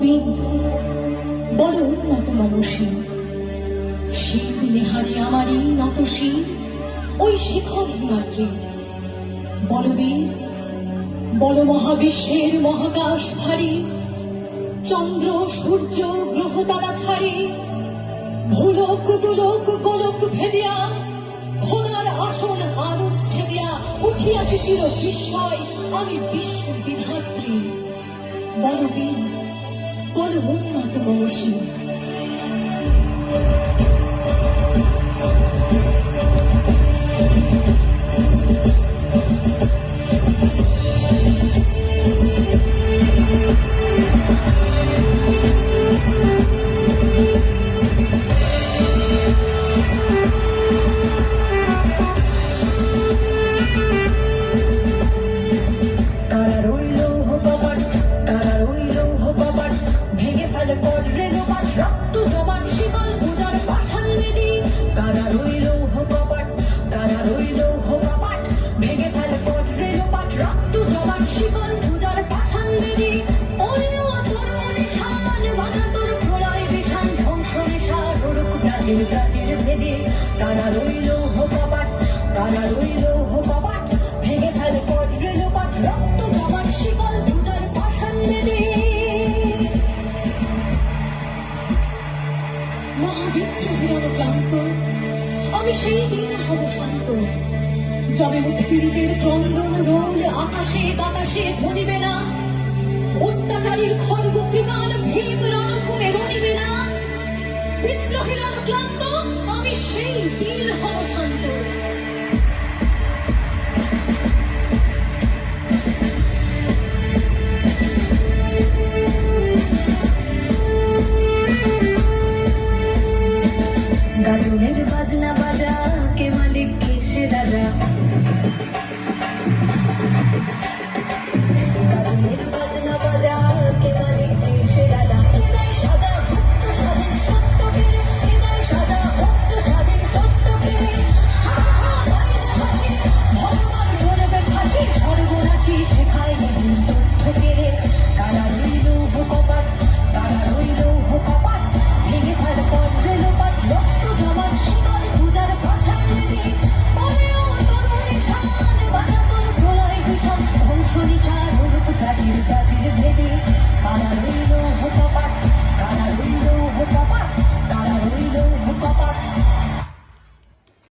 বীর, বড় উন্নত মানসী, শির নেহারি আমারই নত শির ওই শিখর হিমাদ্রি। বড় বীর, বড় মহাবিশ্বের মহাকাশ ভারী, চন্দ্র সূর্য গ্রহ তারা ছাড়ি, ভূলোক দুলোক গোলক ভেদিয়া, ঘোড়ার আসন আরস ছেদিয়া উঠিয়াছি চির বিস্ময় আমি বিশ্ব বিধাত্রী। বড় বীর, বড় উন্নত মনসী। তারা রইল কপাট, তারা রইল কপাট, ভেঙে ফেলে পট রেলপাট, রক্ত জমাট শিকল পূজার পাষাণ বেদী। মহাবিদ্রোহীর অনুক্লান্ত আমি সেই দিন হব শান্ত, যবে উৎপীড়িতের ক্রন্দন রোল আকাশে বাতাসে ধ্বনিবে না, অত্যাচারীর খড়গ কৃপাল ভীম রণভূমে রণিবে না। বিদ্রোহীর অনুক্লান্ত আমি সেই দিন হব শান্ত। গাজনের